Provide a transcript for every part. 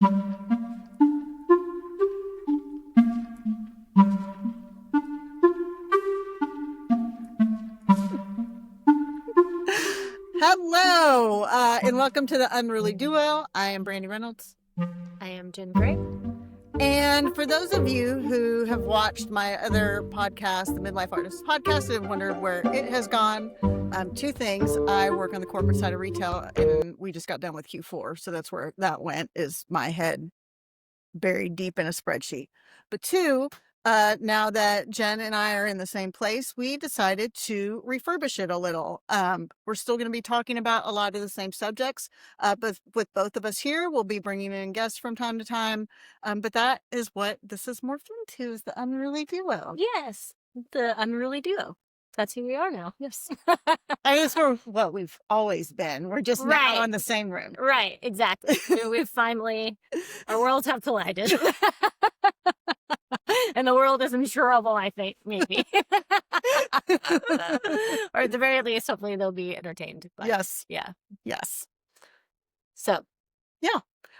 Hello, and welcome to the Unruly Duo. I am Brandi Reynolds. I am Jen Gray. And for those of you who have watched my other podcast, the Mid.Life.Artist Podcast, and wondered where it has gone, two things. I work on the corporate side of retail, and we just got done with Q4. So that's where that went, is my head buried deep in a spreadsheet. But two, now that Jen and I are in the same place, we decided to refurbish it a little. We're still going to be talking about a lot of the same subjects, but with both of us here, we'll be bringing in guests from time to time. But that is what this is morphed into, is the Unruly Duo. Yes, the Unruly Duo. That's who we are now. Yes. I guess we're what we've always been. We're just now in the same room. Right, exactly. We've finally, our worlds have collided. And the world is insurable, I think, maybe. Or at the very least, hopefully they'll be entertained. But Yes. yeah. Yes. So, yeah.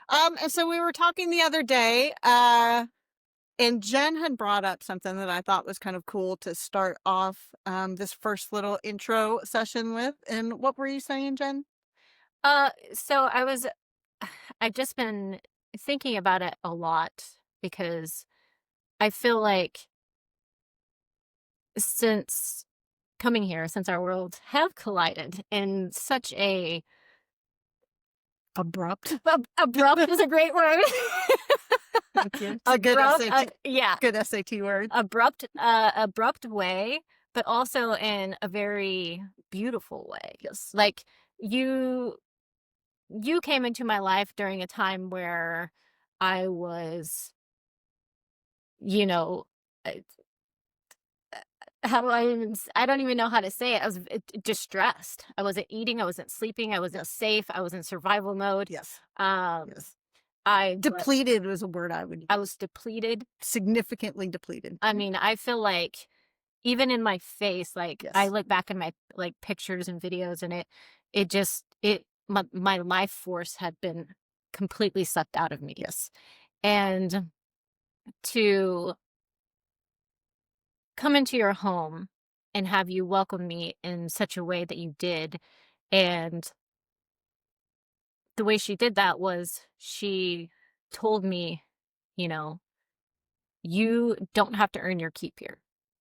And so we were talking the other day, and Jen had brought up something that I thought was kind of cool to start off this first little intro session with. And what were you saying, Jen? so I've just been thinking about it a lot because I feel like since coming here, since our worlds have collided in such a abrupt is a great word. A good SAT, yeah, good SAT word. Abrupt way, but also in a very beautiful way. Yes. Like you came into my life during a time where I was, how do I don't even know how to say it. I was distressed. I wasn't eating. I wasn't sleeping. I wasn't safe. I was in survival mode. Yes. Yes. Depleted was a word I would use. I was depleted. Significantly depleted. I mean, I feel like even in my face, like I look back in my pictures and videos, and my life force had been completely sucked out of me. Yes. And to come into your home and have you welcome me in such a way that you did, and the way she did that was she told me, you don't have to earn your keep here.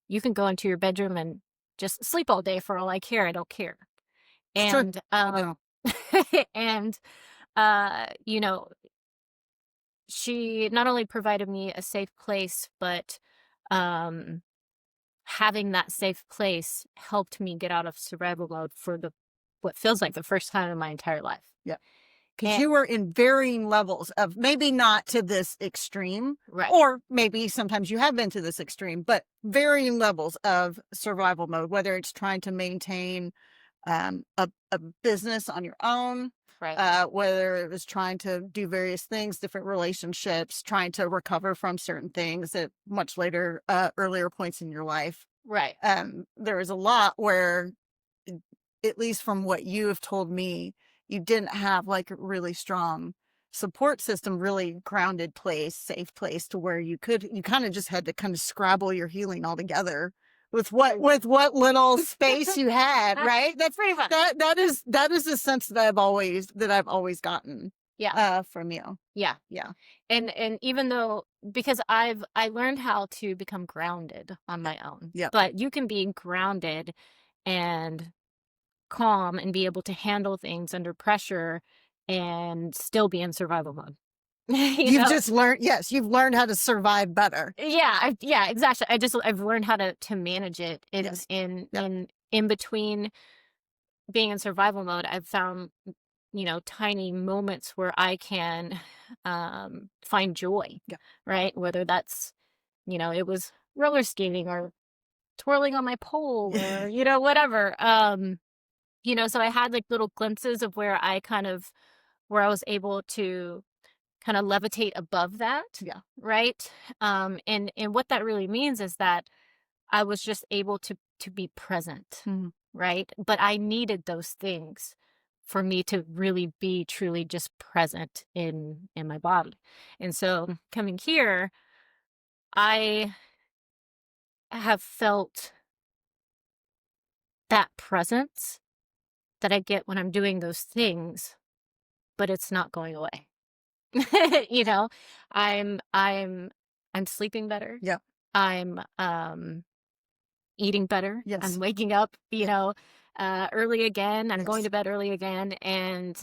You can go into your bedroom and just sleep all day for all I care. I don't care. And and she not only provided me a safe place, but having that safe place helped me get out of survival mode for what feels like the first time in my entire life. Yeah. Because you were in varying levels of, maybe not to this extreme, right? Or maybe sometimes you have been to this extreme, but varying levels of survival mode, whether it's trying to maintain a business on your own, right? Whether it was trying to do various things, different relationships, trying to recover from certain things at much later, earlier points in your life. Right. There was a lot where, at least from what you have told me, you didn't have like a really strong support system, really grounded place, safe place to where you kind of just had to kind of scrabble your healing all together with what little space you had, right? That's pretty much. That is the sense that I've always gotten. Yeah. From you. Yeah. Yeah. And even though, because I learned how to become grounded on my own. Yeah. But you can be grounded and calm and be able to handle things under pressure and still be in survival mode. Just learned, you've learned how to survive better. Yeah, exactly. I've learned how to manage it in between being in survival mode. I've found, tiny moments where I can find joy, right? Whether that's, it was roller skating or twirling on my pole or, whatever. So I had like little glimpses of where I was able to kind of levitate above that. Yeah. Right. And what that really means is that I was just able to be present. Mm-hmm. Right. But I needed those things for me to really be truly just present in my body. And so coming here, I have felt that presence that I get when I'm doing those things, but it's not going away. You know, I'm sleeping better. Yeah. I'm eating better. Yes. I'm waking up, early again. I'm going Yes. to bed early again. And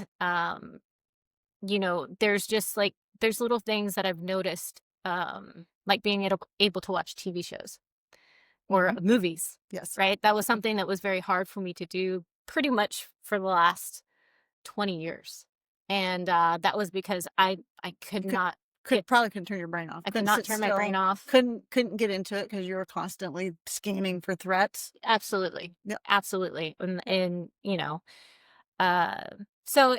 there's just like there's little things that I've noticed, like being able to watch TV shows or movies. Yes. Right. That was something that was very hard for me to do pretty much for the last 20 years. And that was because I could not probably couldn't turn your brain off. I could not turn my brain off. Couldn't get into it because you were constantly scanning for threats. Absolutely. Yep. Absolutely. And so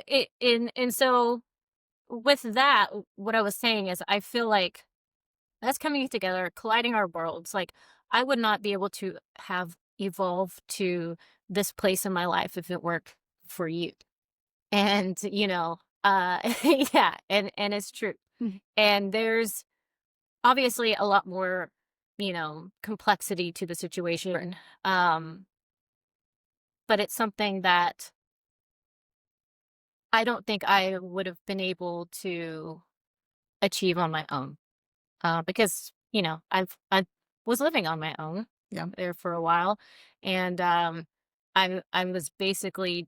so with that, what I was saying is I feel like that's coming together, colliding our worlds. Like I would not be able to have evolved to this place in my life if it weren't for you. And yeah, and it's true. Mhm. And there's obviously a lot more, complexity to the situation. But it's something that I don't think I would have been able to achieve on my own. Because, I was living on my own Yeah. there for a while. And I was basically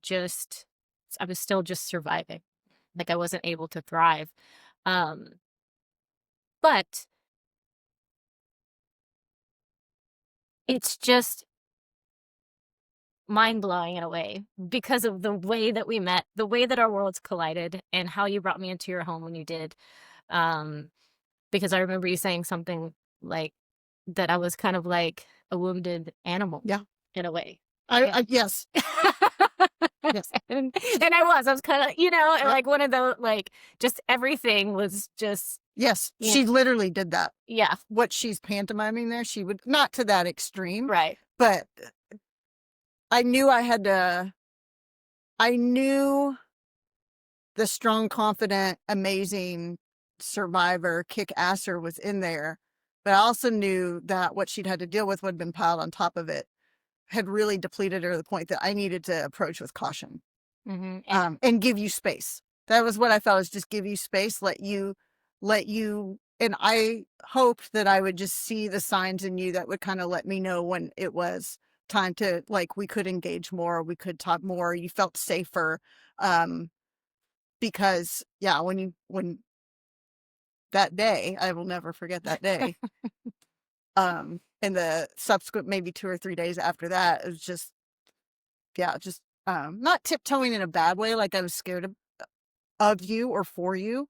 I was still just surviving. Like I wasn't able to thrive. But it's just mind-blowing in a way because of the way that we met, the way that our worlds collided, and how you brought me into your home when you did. Because I remember you saying something like that I was kind of like a wounded animal. Yeah. In a way. Yes. Yes. And I was kind of, like one of those, like, just everything was just, Yes. She literally did that. yeah. What she's pantomiming there, she would not to that extreme. Right. But I knew the strong, confident, amazing survivor, kick-asser was in there. But I also knew that what she'd had to deal with would have been piled on top of it, had really depleted her to the point that I needed to approach with caution. And give you space. That was what I felt, is just give you space, let you, and I hoped that I would just see the signs in you that would kind of let me know when it was time to, like, we could engage more, we could talk more, you felt safer. Because yeah, when that day, I will never forget that day. And the subsequent maybe 2 or 3 days after that, it was just, not tiptoeing in a bad way, like I was scared of you or for you,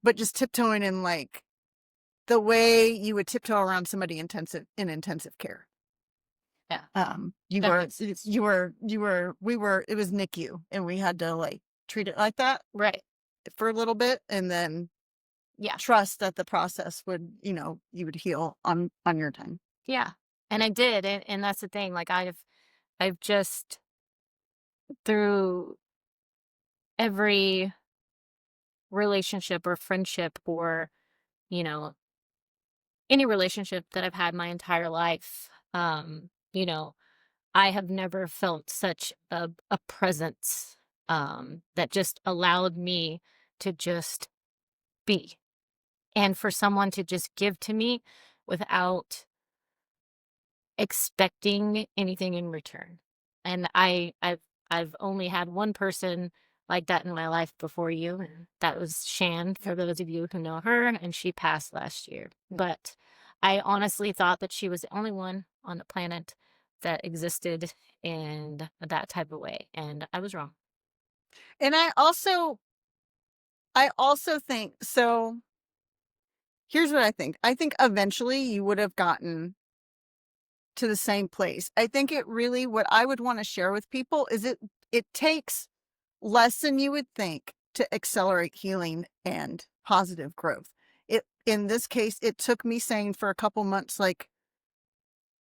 but just tiptoeing in like the way you would tiptoe around somebody in intensive care. Yeah. We were, it was NICU and we had to like treat it like that. Right. For a little bit and then trust that the process would, you would heal on your time. Yeah. And I did. And that's the thing. Like I've just, through every relationship or friendship or, any relationship that I've had my entire life, I have never felt such a presence, that just allowed me to just be. And for someone to just give to me without expecting anything in return. And I've only had one person like that in my life before you, and that was Shan, for those of you who know her, and she passed last year. But I honestly thought that she was the only one on the planet that existed in that type of way, and I was wrong. And I also think, so here's what I think. I think eventually you would have gotten to the same place. I think it really, what I would want to share with people is it takes less than you would think to accelerate healing and positive growth. In this case, it took me saying for a couple months, like,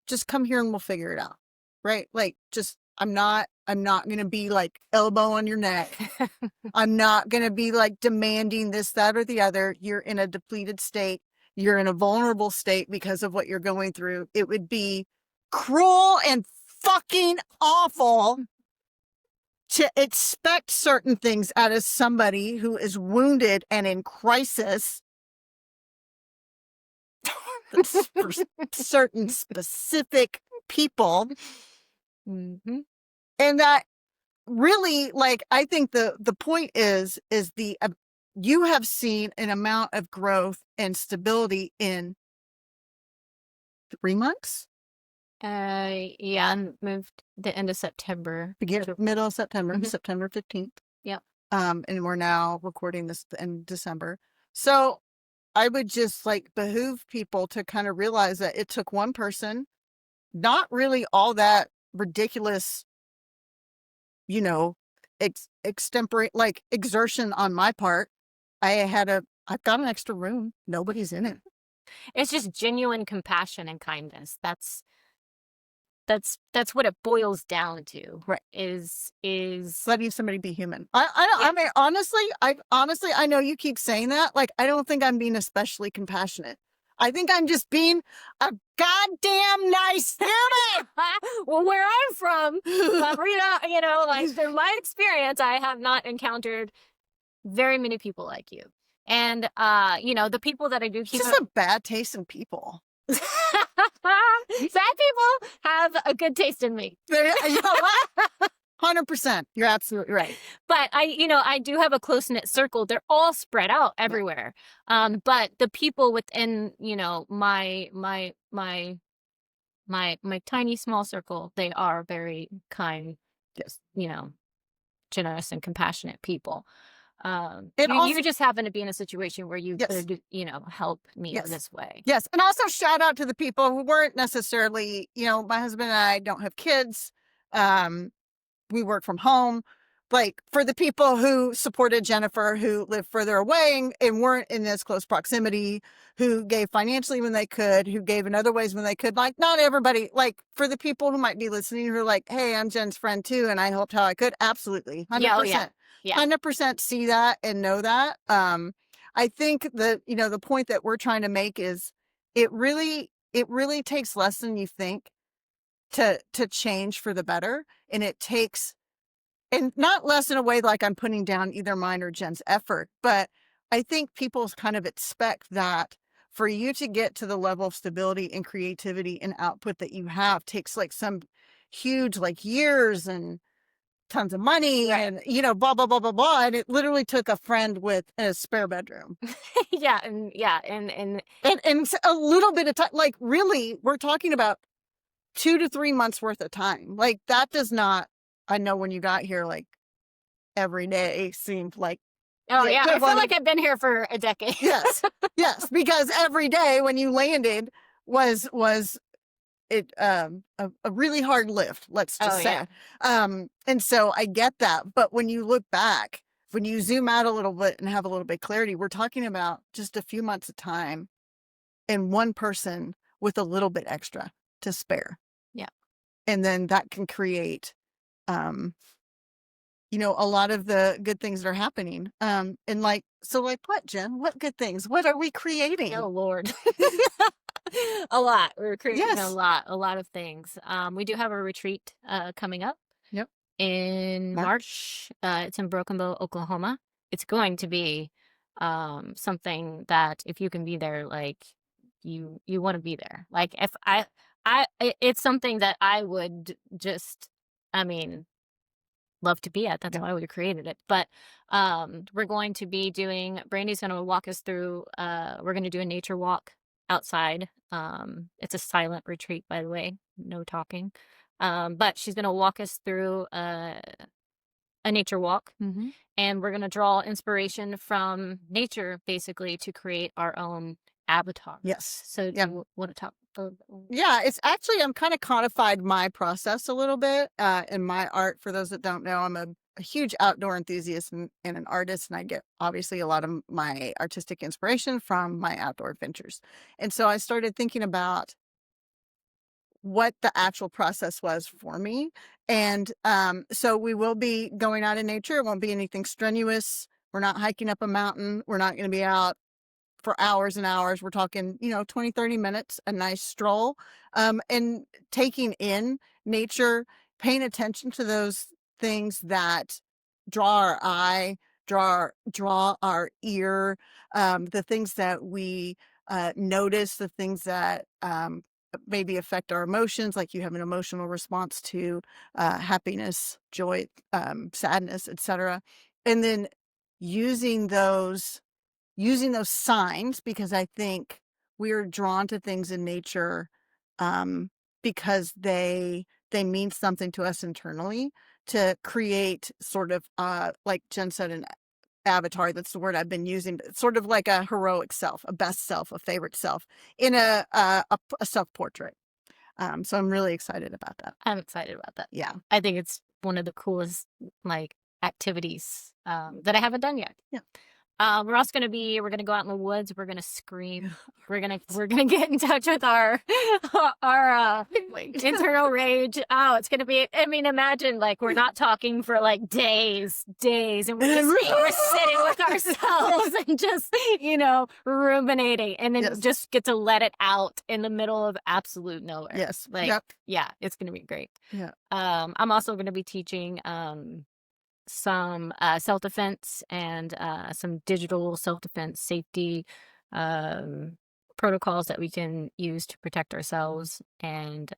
just come here and we'll figure it out. Right? Like, just I'm not going to be like elbow on your neck. I'm not going to be like demanding this, that, or the other. You're in a depleted state. You're in a vulnerable state because of what you're going through. It would be cruel and fucking awful to expect certain things out of somebody who is wounded and in crisis for certain specific people. Mm-hmm. And that really, like, I think the point is the you have seen an amount of growth and stability in 3 months. Yeah, I moved the end of September. Middle of September, Mhm. September 15th. Yep. And we're now recording this in December. So I would just like behoove people to kind of realize that it took one person, not really all that ridiculous, you know, extempore, like exertion on my part. I've got an extra room. Nobody's in it. It's just genuine compassion and kindness. That's what it boils down to. Right. Is Letting somebody be human. I mean, honestly, I know you keep saying that. Like, I don't think I'm being especially compassionate. I think I'm just being a goddamn nice human. Well, where I'm from, Sabrina, like through my experience, I have not encountered very many people like you. And the people that I do keep It's just a bad taste in people. Sad people have a good taste in me. You know what? 100%. You're absolutely right. But I do have a close-knit circle. They're all spread out everywhere. But the people within, my tiny small circle, they are very kind, Yes. generous and compassionate people. Also, you just happen to be in a situation where you yes. could, help me Yes. in this way. Yes. And also shout out to the people who weren't necessarily, my husband and I don't have kids. We work from home. Like, for the people who supported Jennifer, who live further away and weren't in this close proximity, who gave financially when they could, who gave in other ways when they could, like, not everybody, like, for the people who might be listening who are like, hey, I'm Jen's friend too, and I helped how I could. Absolutely. 100%. Yeah. 100% see that and know that. I think that, the point that we're trying to make is it really takes less than you think to change for the better. And it takes, and not less in a way like I'm putting down either mine or Jen's effort, but I think people kind of expect that for you to get to the level of stability and creativity and output that you have takes like some huge, like, years and tons of money, right. and blah blah blah blah blah. And it literally took a friend with a spare bedroom. and a little bit of time. Like, really, we're talking about 2 to 3 months worth of time. Like, that does not, I know when you got here, like, every day seemed like, oh yeah, I feel like I've been here for a decade. Yes, because every day when you landed was it a really hard lift, let's just say. Yeah. And so I get that, but when you look back, when you zoom out a little bit and have a little bit of clarity, we're talking about just a few months of time and one person with a little bit extra to spare. Yeah. And then that can create a lot of the good things that are happening. And like what, Jen? What good things? What are we creating? Oh Lord. A lot. We're creating Yes. a lot of things. We do have a retreat coming up. Yep. In March. It's in Broken Bow, Oklahoma. It's going to be something that if you can be there, like you want to be there. Like, if it's something that I would just, love to be at. That's why I would have created it. But we're going to be Brandi's going to walk us through, we're going to do a nature walk outside. It's a silent retreat, by the way, no talking. But she's going to walk us through a nature walk, and we're going to draw inspiration from nature, basically, to create our own avatar. Yes. So do you want to talk a little bit? Yeah, it's actually, I'm kind of codified my process a little bit in my art. For those that don't know, I'm a huge outdoor enthusiast and an artist, and I get obviously a lot of my artistic inspiration from my outdoor adventures. And so I started thinking about what the actual process was for me. And so we will be going out in nature. It won't be anything strenuous. We're not hiking up a mountain. We're not going to be out for hours and hours. We're talking, 20, 30 minutes, a nice stroll, and taking in nature, paying attention to those things that draw our eye, draw our ear, the things that we notice, the things that maybe affect our emotions, like you have an emotional response to happiness, joy, sadness, etc. And then using those signs, because I think we're drawn to things in nature because they mean something to us internally, to create sort of like Jen said, an avatar. That's the word I've been using. It's sort of like a heroic self, a best self, a favorite self in a self-portrait. So I'm really excited about that. I'm excited about that. Yeah. I think it's one of the coolest like activities that I haven't done yet. Yeah. We're also we're gonna go out in the woods. We're gonna scream. We're gonna get in touch with our internal rage. Oh, it's gonna be. I mean, imagine like we're not talking for like days, and we're sitting with ourselves and just ruminating, and then just get to let it out in the middle of absolute nowhere. Yes. Yeah, it's gonna be great. Yeah. I'm also gonna be teaching some self-defense and some digital self-defense safety protocols that we can use to protect ourselves. And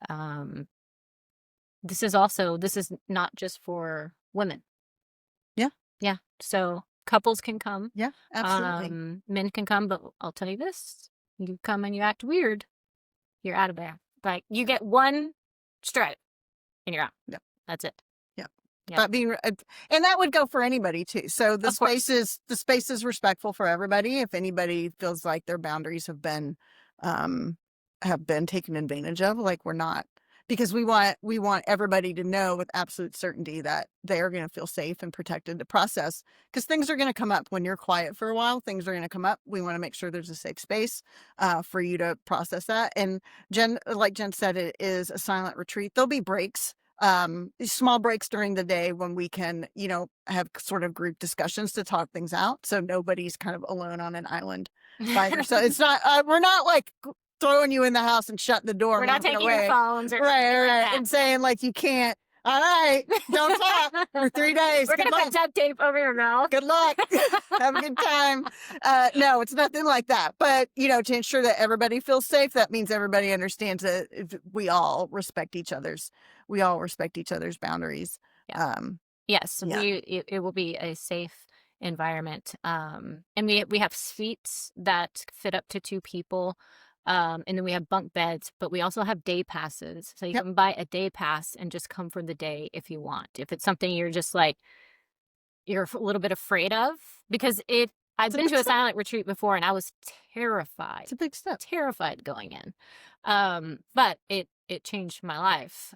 this is not just for women. Yeah. So couples can come. Yeah, absolutely. Men can come, but I'll tell you this: you come and you act weird, you're out of there. Like you get one stripe and you're out. Yep. That's it. Yeah. But and that would go for anybody too. So the space is respectful for everybody. If anybody feels like their boundaries have been taken advantage of, like we're not, because we want everybody to know with absolute certainty that they are going to feel safe and protected to process, because things are going to come up when you're quiet for a while. Things are going to come up. We want to make sure there's a safe space for you to process that. And like Jen said, it is a silent retreat. There'll be breaks. Small breaks during the day when we can, have sort of group discussions to talk things out. So nobody's kind of alone on an island by themselves. It's not, we're not like throwing you in the house and shutting the door. We're not taking away. your phones or right. And saying like, you can't, all right, don't talk for 3 days. We're going to put duct tape over your mouth. Good luck. Have a good time. No, it's nothing like that. But, to ensure that everybody feels safe, that means everybody understands that we all respect each other's boundaries. Yeah. Yes. Yeah. It will be a safe environment. And we have suites that fit up to 2 people. And then we have bunk beds, but we also have day passes. So you can buy a day pass and just come for the day if you want. If it's something you're just like, you're a little bit afraid of, because I've been to a silent retreat before and I was terrified. It's a big step. Terrified going in. But it changed my life.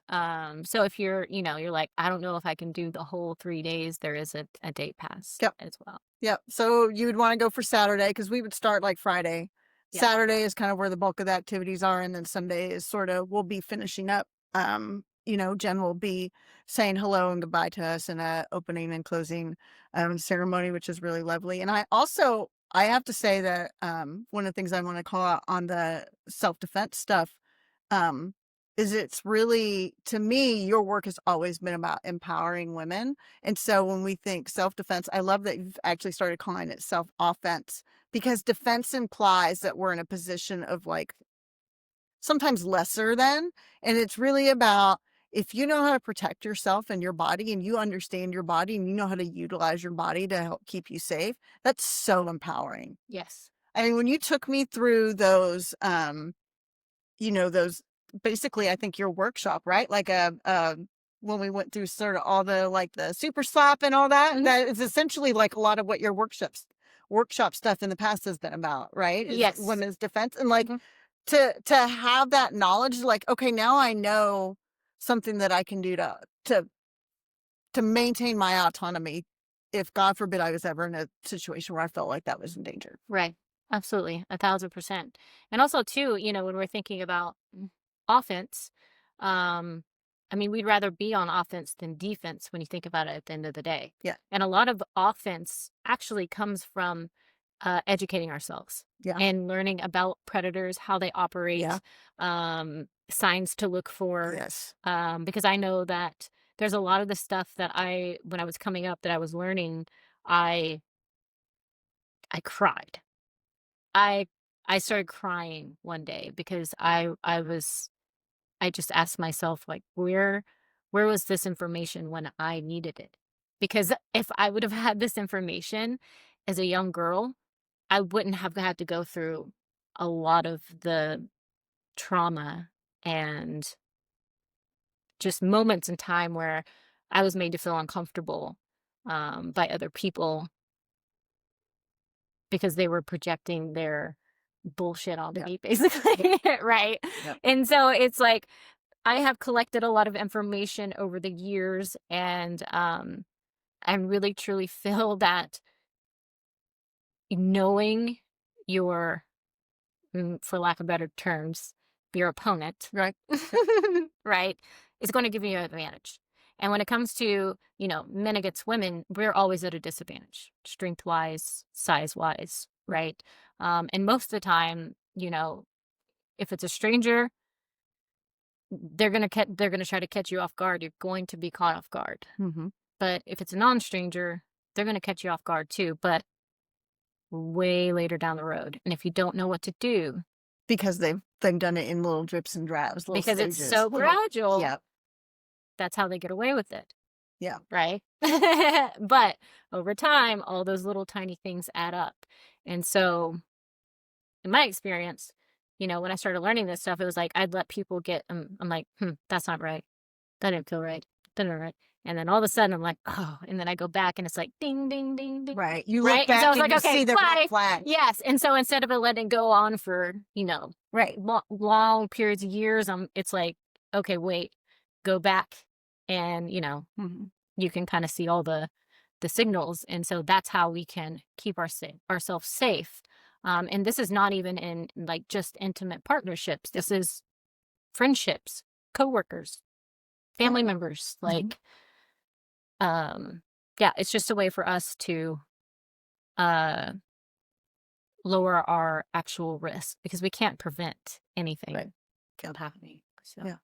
So if you're like, I don't know if I can do the whole 3 days, there is a day pass as well. Yeah. So you would want to go for Saturday, because we would start like Friday. Yeah. Saturday is kind of where the bulk of the activities are. And then Sunday is we'll be finishing up. Jen will be saying hello and goodbye to us in a opening and closing ceremony, which is really lovely. And I have to say that one of the things I want to call out on the self-defense stuff is it's really, to me, your work has always been about empowering women. And so when we think self-defense, I love that you've actually started calling it self-offense, because defense implies that we're in a position of like sometimes lesser than, and it's really about, if you know how to protect yourself and your body, and you understand your body, and you know how to utilize your body to help keep you safe, that's so empowering. Yes. I mean, when you took me through those, those, basically, I think your workshop, right? Like when we went through sort of all the, like the super slap and all that, Mm-hmm. that is essentially like a lot of what your workshop stuff in the past has been about, right? Yes. Women's defense. And like, mm-hmm. to have that knowledge, like, okay, now I know something that I can do to maintain my autonomy if, God forbid, I was ever in a situation where I felt like that was in danger. Right. Absolutely. 1,000%. And also too, when we're thinking about offense, I mean, we'd rather be on offense than defense when you think about it at the end of the day. Yeah. And a lot of offense actually comes from educating ourselves Yeah. and learning about predators, how they operate, signs to look for. Yes. Because I know that there's a lot of the stuff that when I was coming up, that I was learning, I cried. I started crying one day because I just asked myself, like, where was this information when I needed it? Because if I would have had this information as a young girl, I wouldn't have had to go through a lot of the trauma and just moments in time where I was made to feel uncomfortable by other people because they were projecting their bullshit onto me, basically, right? Yep. And so it's like, I have collected a lot of information over the years, and I really truly feel that knowing your, for lack of better terms, your opponent, Right. right, is going to give you an advantage. And when it comes to, men against women, we're always at a disadvantage, strength wise, size wise, right? And most of the time, if it's a stranger, they're gonna try to catch you off guard. You're going to be caught off guard. Mm-hmm. But if it's a non-stranger, they're gonna catch you off guard too, but way later down the road. And if you don't know what to do, Because they've done it in little drips and drabs, little because stages, it's so gradual, Yeah. that's how they get away with it, Yeah. right? But over time, all those little tiny things add up. And so, in my experience, when I started learning this stuff, it was like I'd let people get. I'm like, that's not right. That didn't feel right. That didn't right. And then all of a sudden, I'm like, oh. And then I go back, and it's like, ding, ding, ding, ding. Right. You Right? look And so back I was and like, you okay, see the bye. red flag. Yes. And so instead of it letting go on for Right. long periods of years, it's like, okay, wait, go back, and Mm-hmm. you can kind of see all the signals. And so that's how we can keep ourselves safe. And this is not even in like just intimate partnerships. This is friendships, coworkers, family members. Like, yeah, it's just a way for us to lower our actual risk, because we can't prevent anything from happening. So. Yeah.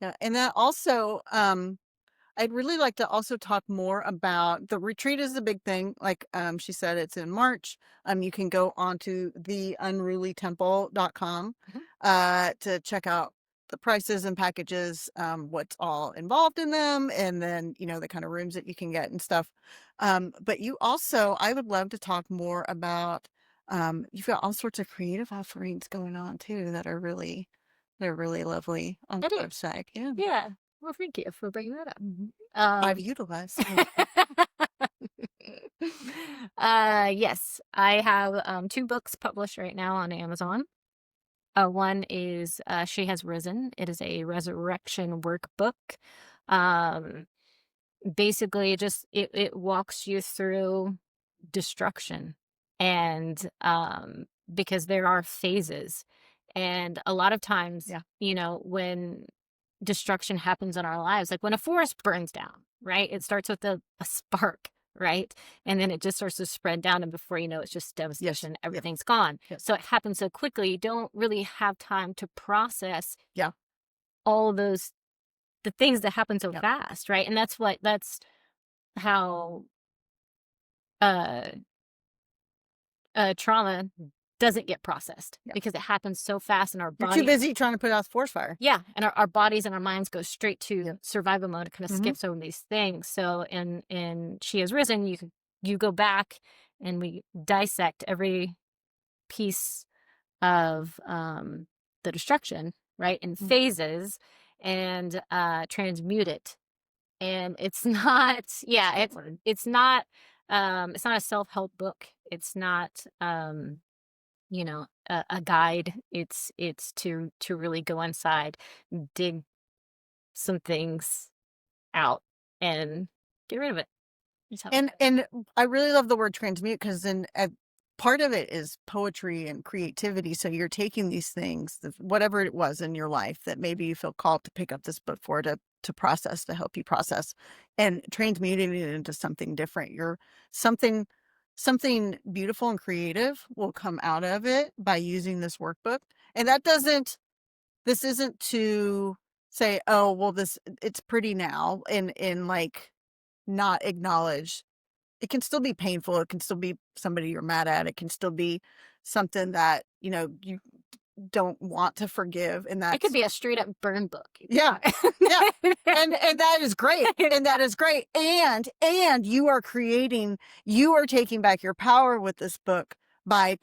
Yeah. And that also, I'd really like to also talk more about the retreat is the big thing. Like she said, it's in March. You can go onto the unrulytemple.com to check out the prices and packages, what's all involved in them, and then, the kind of rooms that you can get and stuff. But you also, I would love to talk more about, you've got all sorts of creative offerings going on too that are really, they're really lovely on the website. Yeah. Yeah. Well, thank you for bringing that up. I've utilized. Yes, I have 2 books published right now on Amazon. One is She Has Risen. It is a resurrection workbook. Basically, it walks you through destruction, and because there are phases, and a lot of times, when destruction happens in our lives, like when a forest burns down, right? It starts with a spark, right? And then it just starts to spread down, and before you know, it's just devastation. Everything's gone. So it happens so quickly, you don't really have time to process all those the things that happen so fast, right? And that's how trauma doesn't get processed, because it happens so fast, and our body. You're too busy trying to put out the forest fire. Yeah, and our bodies and our minds go straight to survival mode. It kind of skips over these things. So in She Has Risen, you go back, and we dissect every piece of the destruction, right, in phases, and transmute it. And it's not, it's not a self-help book. It's not a guide. It's to really go inside, dig some things out, and get rid of it. And I really love the word transmute, because then part of it is poetry and creativity. So you're taking these things, whatever it was in your life that maybe you feel called to pick up this book for, to process, to help you process, and transmuting it into something different. Something beautiful and creative will come out of it by using this workbook. And this isn't to say, oh, well, it's pretty now, and like not acknowledge. It can still be painful. It can still be somebody you're mad at. It can still be something that, you don't want to forgive. And It could be a straight up burn book. yeah. Yeah. And that is great. And that is great. And you are taking back your power with this book by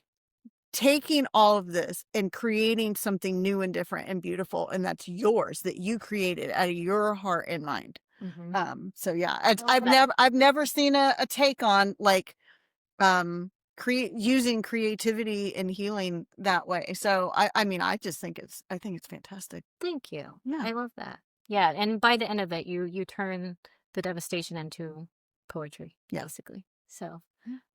taking all of this and creating something new and different and beautiful. And that's yours, that you created out of your heart and mind. So yeah, I've never seen a take on like, using creativity and healing that way. So I mean, I think it's fantastic. Thank you. Yeah. I love that. Yeah. And by the end of it, you turn the devastation into poetry, basically. So,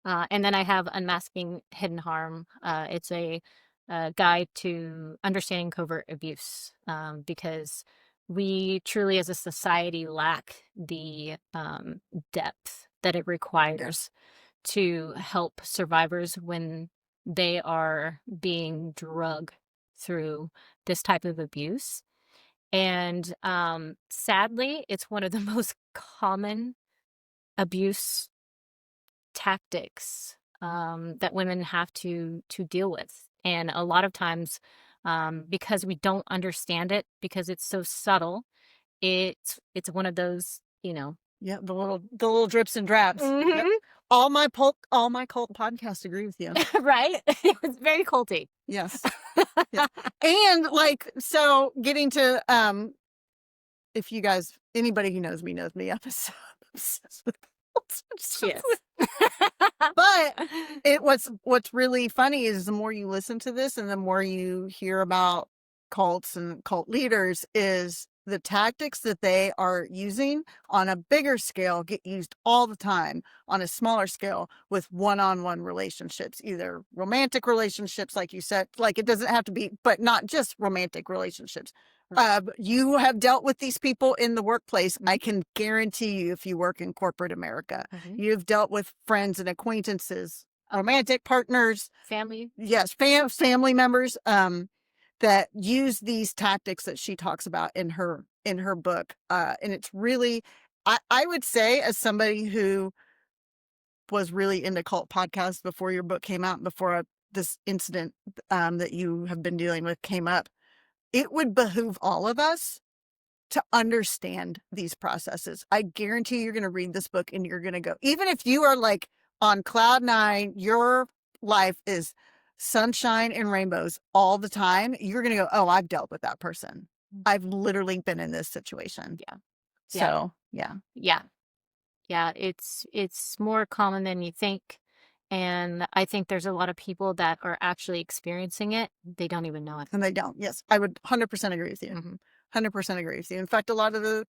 and then I have Unmasking Hidden Harm. It's a guide to understanding covert abuse, because we truly as a society lack the depth that it requires to help survivors when they are being drugged through this type of abuse. And sadly, it's one of the most common abuse tactics that women have to deal with. And a lot of times, because we don't understand it, because it's so subtle, it's one of those, Yeah, the little drips and drabs. Yep. All my cult podcasts agree with you. Right? It's very culty. Yes. Yes. And like, so getting to if you guys, anybody who knows me, I'm obsessed with cults. Yes. But what's really funny is the more you listen to this and the more you hear about cults and cult leaders, is the tactics that they are using on a bigger scale get used all the time on a smaller scale with one-on-one relationships, either romantic relationships, like you said, like it doesn't have to be, but not just romantic relationships. You have dealt with these people in the workplace. I can guarantee you, if you work in corporate America, you've dealt with friends and acquaintances, romantic partners, family. Yes. Family members, that use these tactics that she talks about in her book. And it's really, I would say, as somebody who was really into cult podcasts before your book came out, before this incident that you have been dealing with came up, it would behoove all of us to understand these processes. I guarantee you're going to read this book and you're going to go, even if you are like on cloud nine, your life is sunshine and rainbows all the time, you're going to go, oh, I've dealt with that person. I've literally been in this situation. Yeah. So, yeah. Yeah. It's more common than you think. And I think there's a lot of people that are actually experiencing it. They don't even know it. And they don't. Yes. I would 100% agree with you. 100% agree with you. In fact, a lot of the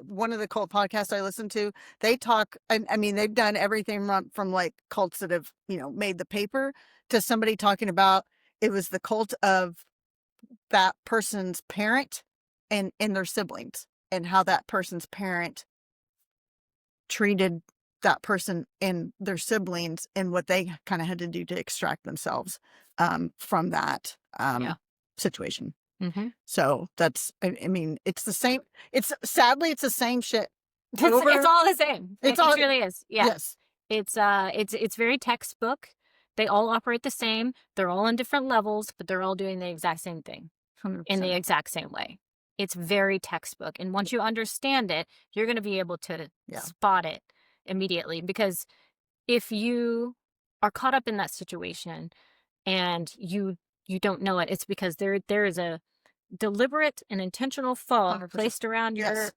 one of the cult podcasts I listen to, they talk, I mean, they've done everything from like cults that have, made the paper, to somebody talking about it was the cult of that person's parent and their siblings, and how that person's parent treated that person and their siblings, and what they kind of had to do to extract themselves from that situation. So that's, I mean, it's the same. Sadly, it's the same shit. It's all the same. It really is. Yeah. Yes. It's very textbook. They all operate the same. They're all on different levels, but they're all doing the exact same thing 100%. in the exact same way. It's very textbook. And once you understand it, you're going to be able to spot it immediately. Because if you are caught up in that situation and you don't know it, it's because there is a deliberate and intentional thought 100%. placed around your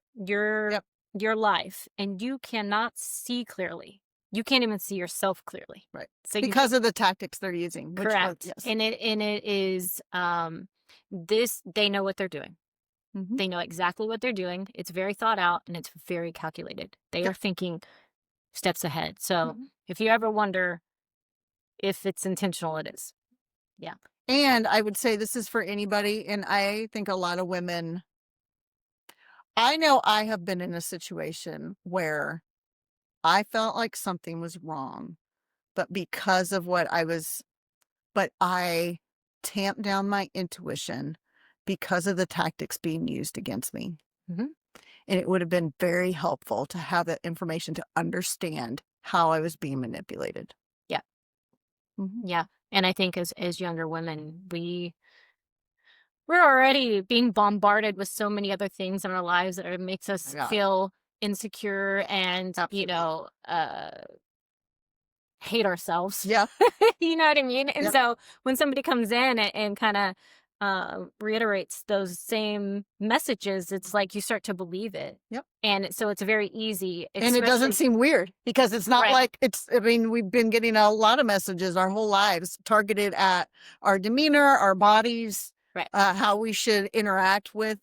life, and you cannot see clearly. You can't even see yourself clearly. Right. So because of the tactics they're using. Correct. And it is they know what they're doing. They know exactly what they're doing. It's very thought out and it's very calculated. They are thinking steps ahead. So if you ever wonder if it's intentional, it is. Yeah. And I would say this is for anybody. And I think a lot of women, I know I have been in a situation where I felt like something was wrong, but because of but I tamped down my intuition because of the tactics being used against me. Mm-hmm. And it would have been very helpful to have that information to understand how I was being manipulated. Yeah. Mm-hmm. Yeah. And I think as younger women, we're already being bombarded with so many other things in our lives that makes us feel insecure and, hate ourselves. Yeah. You know what I mean? And Yep. so when somebody comes in and kind of reiterates those same messages, it's like you start to believe it. Yep. And so it's very easy. And it doesn't seem weird because it's not like we've been getting a lot of messages our whole lives targeted at our demeanor, our bodies, right. How we should interact with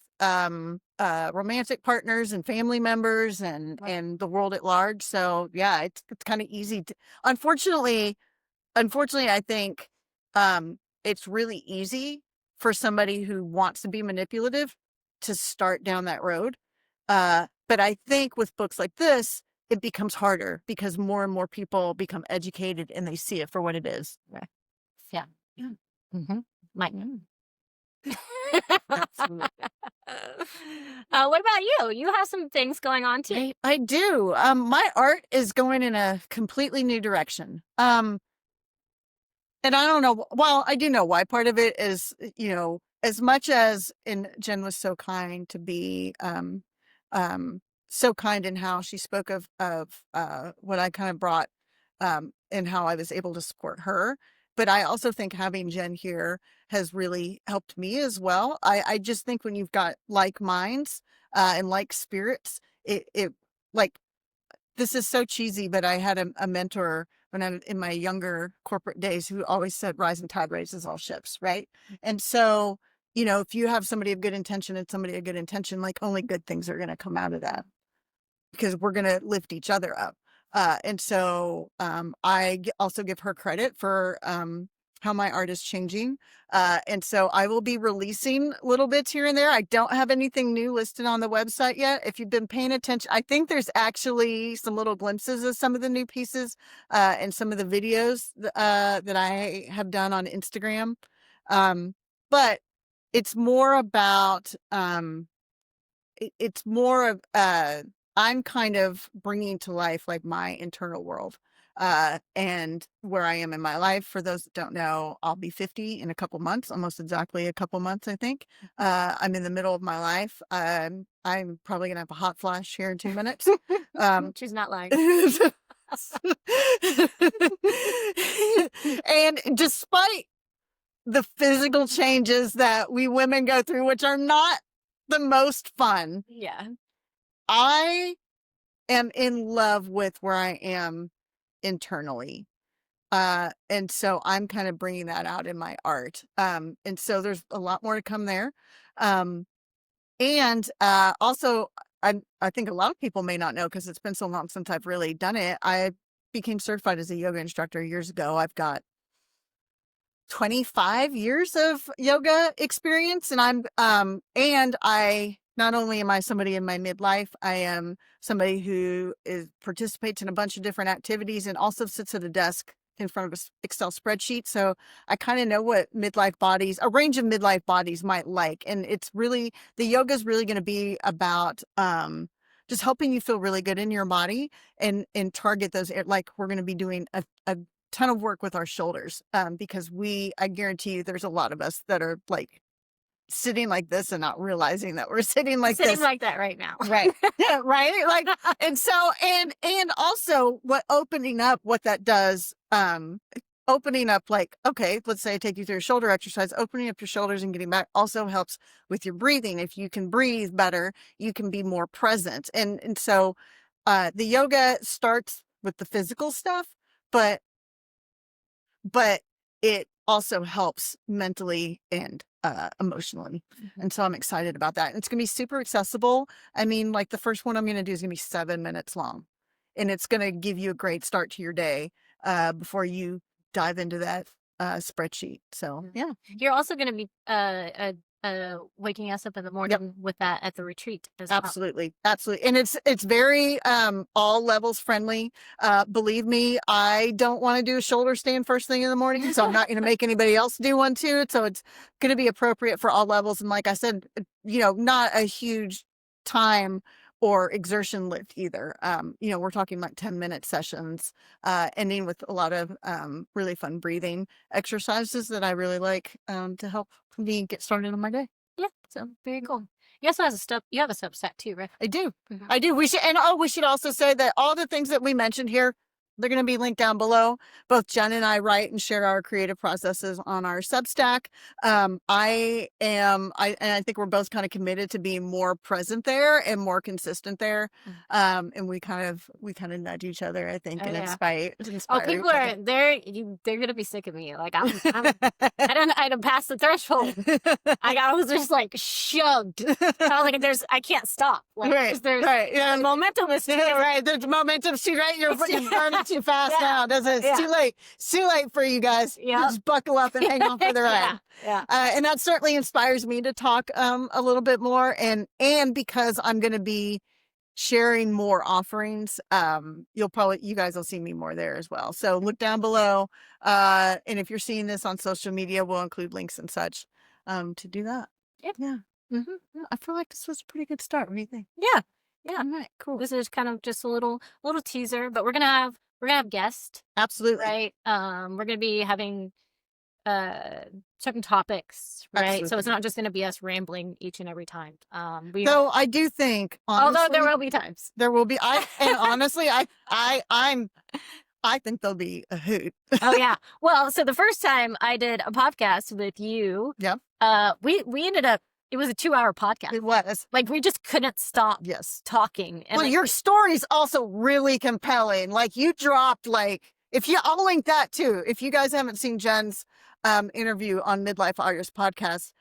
romantic partners and family members and the world at large. So yeah, it's kind of easy to, unfortunately, I think it's really easy for somebody who wants to be manipulative to start down that road. But I think with books like this, it becomes harder because more and more people become educated and they see it for what it is. Yeah. Mm-hmm. Absolutely. What about you? You have some things going on too. I do. My art is going in a completely new direction. And I don't know. Well, I do know why. Part of it is, as much as Jen was so kind to be, so kind in how she spoke of what I kind of brought, and how I was able to support her. But I also think having Jen here has really helped me as well. I just think when you've got like minds, and like spirits, it like, this is so cheesy, but I had a mentor when I'm in my younger corporate days who always said rising tide raises all ships. Right. And so, if you have somebody of good intention and somebody of good intention, like only good things are going to come out of that because we're going to lift each other up. And so, I also give her credit for, how my art is changing. And so I will be releasing little bits here and there. I don't have anything new listed on the website yet. If you've been paying attention, I think there's actually some little glimpses of some of the new pieces, and some of the videos, that I have done on Instagram. But it's more about, it's more of, I'm kind of bringing to life like my internal world, and where I am in my life. For those that don't know, I'll be 50 in a couple months, almost exactly a couple months, I think. I'm in the middle of my life. I'm probably gonna have a hot flash here in 2 minutes. She's not lying. And despite the physical changes that we women go through, which are not the most fun. Yeah. I am in love with where I am internally. And so I'm kind of bringing that out in my art. And so there's a lot more to come there. And also, I think a lot of people may not know because it's been so long since I've really done it. I became certified as a yoga instructor years ago. I've got 25 years of yoga experience, and not only am I somebody in my midlife, I am somebody who participates in a bunch of different activities and also sits at a desk in front of an Excel spreadsheet. So I kind of know what a range of midlife bodies might like. And the yoga is really going to be about, just helping you feel really good in your body and target those, like we're going to be doing a ton of work with our shoulders, because I guarantee you there's a lot of us that are like sitting like this and not realizing that we're sitting like that right now. Right. Yeah, right. Like, and so, and also what that does, opening up, like, okay, let's say I take you through a shoulder exercise, opening up your shoulders and getting back also helps with your breathing. If you can breathe better, you can be more present. And so, the yoga starts with the physical stuff, but it also helps mentally and emotionally. Mm-hmm. And so I'm excited about that. And it's going to be super accessible. I mean, like the first one I'm going to do is going to be 7 minutes long, and it's going to give you a great start to your day, before you dive into that spreadsheet. So yeah. You're also going to be waking us up in the morning with that at the retreat as well. Absolutely. And it's very all levels friendly. Believe me, I don't want to do a shoulder stand first thing in the morning, so I'm not going to make anybody else do one too. So it's going to be appropriate for all levels. And like I said, not a huge time or exertion lift either. We're talking like 10-minute sessions, ending with a lot of really fun breathing exercises that I really like to help me get started on my day. Yeah, so very cool. You also have a Substack too, right? I do. I do. We should also say that all the things that we mentioned here, they're going to be linked down below. Both Jen and I write and share our creative processes on our Substack. I think we're both kind of committed to being more present there and more consistent there. And we kind of nudge each other, I think, and inspire. People are they're going to be sick of me. Like I don't pass the threshold. I was just like shoved. I was like, I can't stop. Like, right. Yeah. The momentum is right. The momentum's too right. You're burning too fast now, doesn't it? It's too late. It's too late for you guys. Just buckle up and hang on for the ride. And that certainly inspires me to talk a little bit more. And because I'm going to be sharing more offerings, you guys will see me more there as well. So look down below. And if you're seeing this on social media, we'll include links and such to do that. Yeah. I feel like this was a pretty good start. What do you think? Yeah. All right, cool. This is kind of just a little teaser, but we're gonna have guests. Absolutely. Right. We're gonna be having certain topics, right? Absolutely. So it's not just gonna be us rambling each and every time. So I do think, honestly, although there will be times. There will be. Honestly, I think they'll be a hoot. Oh yeah. Well, so the first time I did a podcast with you, we ended up. It was a 2-hour podcast. It was. Like, we just couldn't stop talking. And your story's also really compelling. Like, you dropped, I'll link that too. If you guys haven't seen Jen's interview on Mid.Life.Artist Podcast,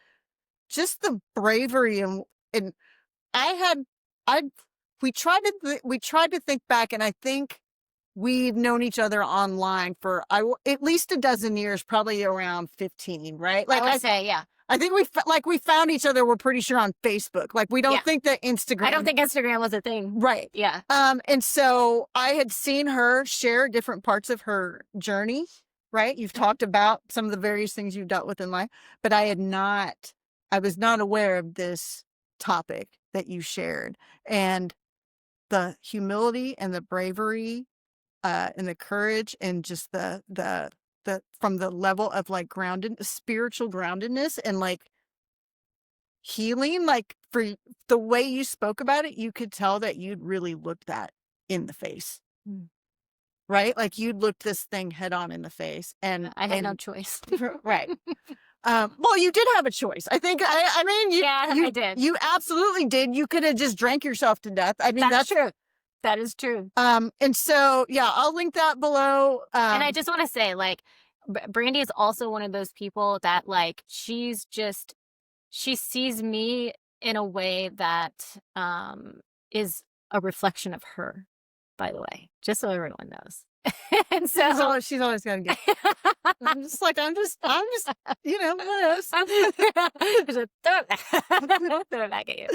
just the bravery and we tried to think back, and I think we've known each other online for at least a dozen years, probably around 15, right? Like I would say, yeah. I think we found each other, we're pretty sure, on Facebook. Like, we don't think that Instagram. I don't think Instagram was a thing. Right. Yeah. And so I had seen her share different parts of her journey, right? You've talked about some of the various things you've dealt with in life, but I was not aware of this topic that you shared. And the humility and the bravery and the courage and just the from the level of spiritual groundedness and healing, for the way you spoke about it, you could tell that you'd really looked that in the face, right? Like, you'd looked this thing head on in the face, and I had no choice. Right. Well, you did have a choice. I think, I did. You absolutely did. You could have just drank yourself to death. I mean, that's true. That is true. And so, I'll link that below. And I just want to say, Brandi is also one of those people that, she sees me in a way that is a reflection of her, by the way, just so everyone knows. And so she's always gonna get. I'm just, what else? Throw it back at you.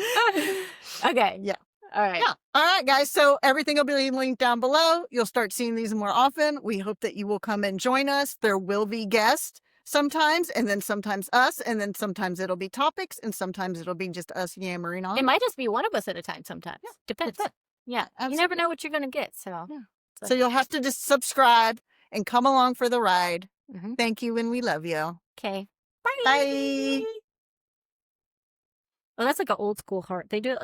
Okay. Yeah. All right. Yeah. All right, guys. So everything will be linked down below. You'll start seeing these more often. We hope that you will come and join us. There will be guests sometimes, and then sometimes us, and then sometimes it'll be topics, and sometimes it'll be just us yammering on. It might just be one of us at a time sometimes. Yeah, depends. Yeah. Absolutely. You never know what you're going to get. So. Yeah. So you'll have to just subscribe and come along for the ride. Thank you, and we love you. Okay. Bye. Oh, that's like an old school heart. They do it